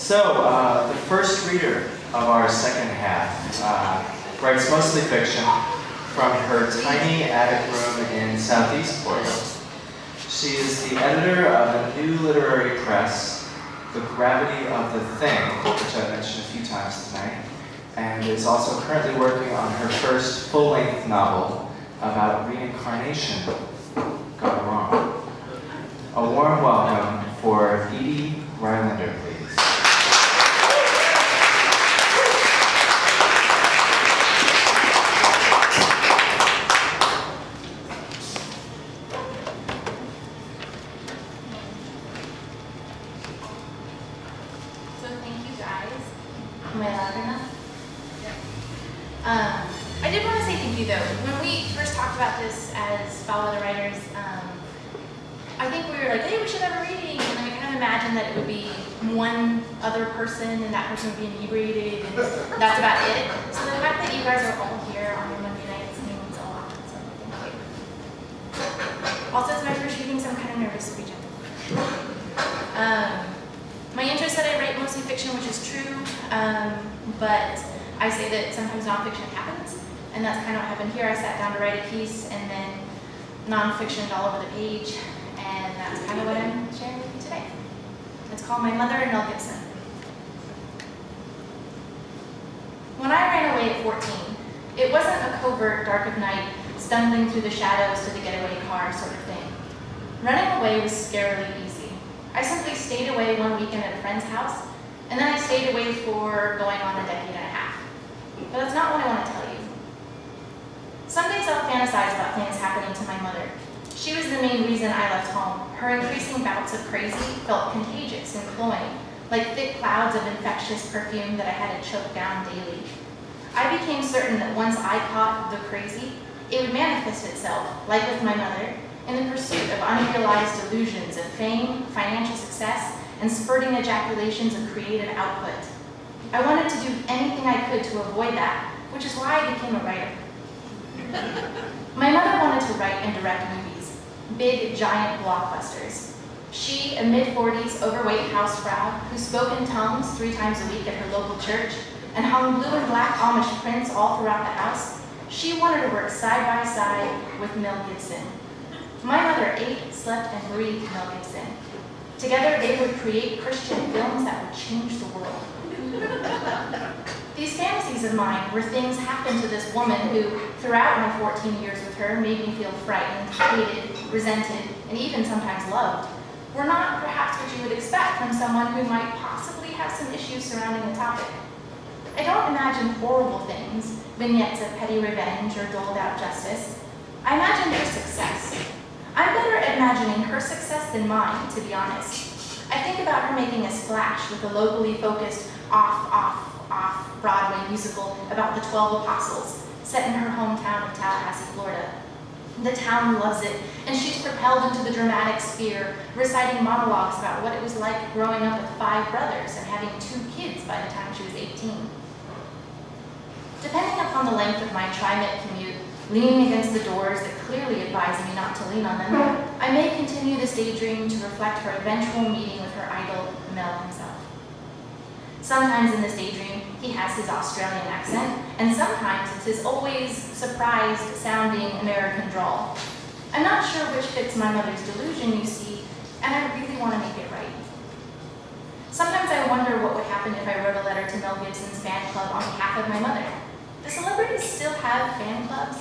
The first reader of our second half writes mostly fiction from her tiny attic room in Southeast Portland. She is the editor of a new literary press, The Gravity of the Thing, which I mentioned a few times tonight, and is also currently working on her first full-length novel about reincarnation gone wrong. A warm welcome for Edie Rylander, please. Am I loud enough? I did want to say thank you though. When we first talked about this as Follow the Writers, I think we were like, hey, we should have a reading. And then I kind of imagined that it would be one other person and that person would be inebriated and that's about it. So the fact that you guys are all here on your Monday nights means a lot. So thank you. Also, it's my first reading, so I'm kind of nervous to be gentle. My interest that I write mostly fiction, which is true, but I say that sometimes nonfiction happens, and that's kind of what happened here. I sat down to write a piece, and then nonfiction all over the page, and that's kind of what I'm sharing with you today. It's called My Mother and Mel Gibson. When I ran away at 14, it wasn't a covert dark of night, stumbling through the shadows to the getaway car sort of thing. Running away was scarily easy. I simply stayed away one weekend at a friend's house, and then I stayed away for going on a decade and a half. But that's not what I want to tell you. Some days I'll fantasize about things happening to my mother. She was the main reason I left home. Her increasing bouts of crazy felt contagious and cloying, like thick clouds of infectious perfume that I had to choke down daily. I became certain that once I caught the crazy, it would manifest itself, like with my mother, in the pursuit of unrealized delusions of fame, financial success, and spurting ejaculations of creative output. I wanted to do anything I could to avoid that, which is why I became a writer. My mother wanted to write and direct movies, big, giant blockbusters. She, a mid-40s, overweight housefrau who spoke in tongues 3 times a week at her local church and hung blue and black Amish prints all throughout the house, she wanted to work side by side with Mel Gibson. My mother ate, slept, and breathed Mel Gibson. Together, they would create Christian films that would change the world. These fantasies of mine were things happened to this woman who, throughout my 14 years with her, made me feel frightened, hated, resented, and even sometimes loved, were not perhaps what you would expect from someone who might possibly have some issues surrounding the topic. I don't imagine horrible things, vignettes of petty revenge or doled out justice. I imagine her success. I'm better at imagining her success than mine, to be honest. I think about her making a splash with a locally focused off Broadway musical about the 12 apostles, set in her hometown of Tallahassee, Florida. The town loves it, and she's propelled into the dramatic sphere, reciting monologues about what it was like growing up with 5 brothers and having 2 kids by the time she was 18. Depending upon the length of my tri-mit commute, leaning against the doors that clearly advise me not to lean on them, I may continue this daydream to reflect her eventual meeting with her idol, Mel himself. Sometimes in this daydream, he has his Australian accent, and sometimes it's his always surprised-sounding American drawl. I'm not sure which fits my mother's delusion, you see, and I really want to make it right. Sometimes I wonder what would happen if I wrote a letter to Mel Gibson's fan club on behalf of my mother. Do celebrities still have fan clubs?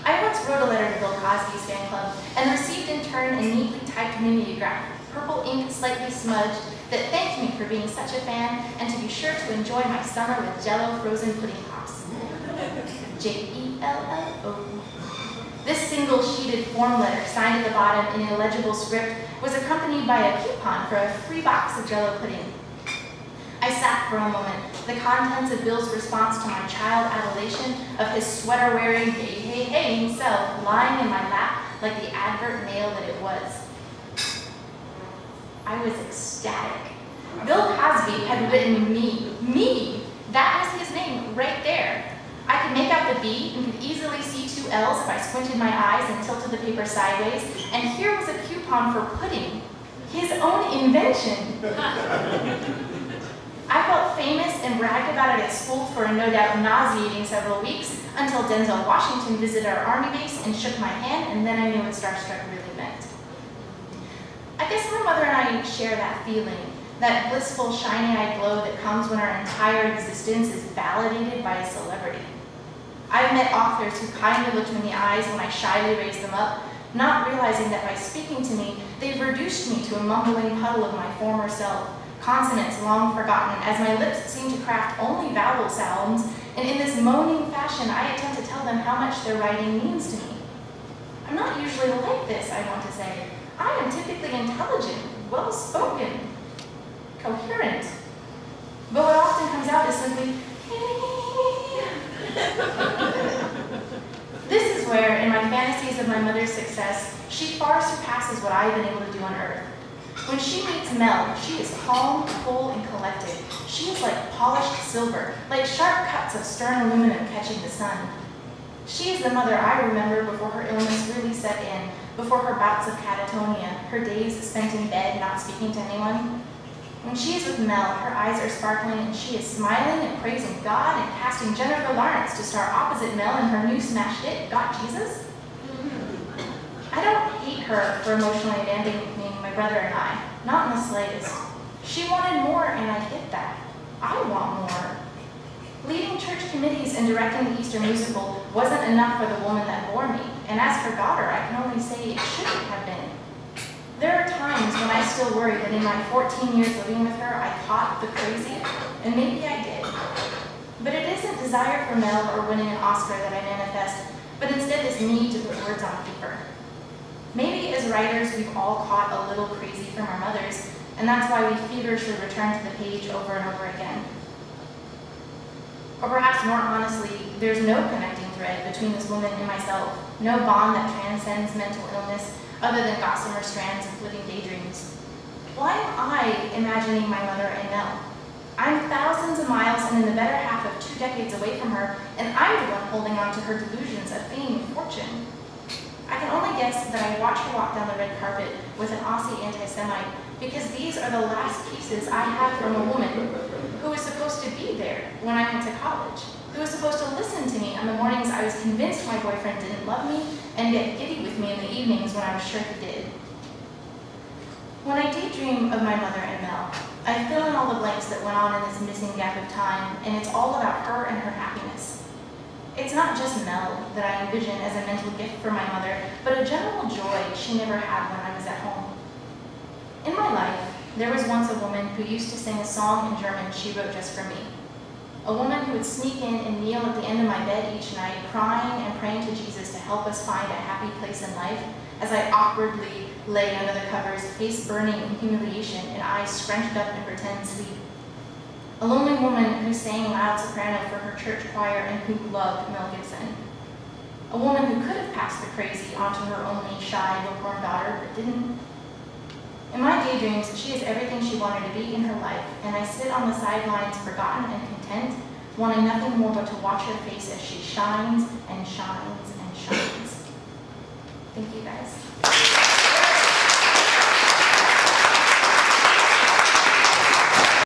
I once wrote a letter to Bill Cosby's fan club and received in turn a neatly typed mimeograph, purple ink slightly smudged, that thanked me for being such a fan and to be sure to enjoy my summer with Jell-O frozen pudding pops. Jello. This single sheeted form letter, signed at the bottom in illegible script, was accompanied by a coupon for a free box of Jell-O pudding. I sat for a moment, the contents of Bill's response to my child adulation of his sweater-wearing hey himself lying in my lap like the advert mail that it was. I was ecstatic. Bill Cosby had written me. That was his name right there. I could make out the B and could easily see 2 L's if I squinted my eyes and tilted the paper sideways, and here was a coupon for pudding, his own invention. bragged about it at school for a no doubt nauseating several weeks until Denzel Washington visited our Army base and shook my hand, and then I knew what starstruck really meant. I guess my mother and I share that feeling, that blissful, shiny-eyed glow that comes when our entire existence is validated by a celebrity. I've met authors who kindly looked me in the eyes when I shyly raised them up, not realizing that by speaking to me, they've reduced me to a mumbling puddle of my former self, consonants long forgotten, as my lips seem to craft only vowel sounds, and in this moaning fashion, I attempt to tell them how much their writing means to me. I'm not usually like this, I want to say. I am typically intelligent, well-spoken, coherent. But what often comes out is simply, This is where, in my fantasies of my mother's success, she far surpasses what I've been able to do on Earth. When she meets Mel, she is calm, cool, and collected. She is like polished silver, like sharp cuts of stern aluminum catching the sun. She is the mother I remember before her illness really set in, before her bouts of catatonia, her days spent in bed not speaking to anyone. When she is with Mel, her eyes are sparkling and she is smiling and praising God and casting Jennifer Lawrence to star opposite Mel in her new smash hit, Got Jesus? I don't hate her for emotionally abandoning my brother and I, not in the slightest. She wanted more and I get that. I want more. Leading church committees and directing the Easter musical wasn't enough for the woman that bore me, and as her daughter, I can only say it shouldn't have been. There are times when I still worry that in my 14 years living with her, I caught the crazy, and maybe I did. But it isn't desire for Mel or winning an Oscar that I manifest, but instead this need to put words on paper. Maybe as writers, we've all caught a little crazy from our mothers, and that's why we feverishly return to the page over and over again. Or perhaps more honestly, there's no connecting thread between this woman and myself, no bond that transcends mental illness, other than gossamer strands and flitting daydreams. Why am I imagining my mother and Mel? I'm thousands of miles and in the better half of 2 decades away from her, and I'm the one holding on to her delusions of fame and fortune. I can only guess that I watch her walk down the red carpet with an Aussie anti-Semite, because these are the last pieces I have from a woman who was supposed to be there when I went to college, who was supposed to listen to me on the mornings I was convinced my boyfriend didn't love me, and get giddy with me in the evenings when I was sure he did. When I daydream of my mother and Mel, I fill in all the blanks that went on in this missing gap of time, and it's all about her and her happiness. It's not just Mel that I envision as a mental gift for my mother, but a general joy she never had when I was at home. In my life, there was once a woman who used to sing a song in German she wrote just for me. A woman who would sneak in and kneel at the end of my bed each night, crying and praying to Jesus to help us find a happy place in life, as I awkwardly lay under the covers, face burning in humiliation and eyes scrunched up in pretend sleep. A lonely woman who sang loud soprano for her church choir and who loved Mel Gibson. A woman who could have passed the crazy onto her only shy, bookworm daughter, but didn't. In my daydreams, she is everything she wanted to be in her life, and I sit on the sidelines forgotten and content, wanting nothing more but to watch her face as she shines and shines and shines. Thank you, guys.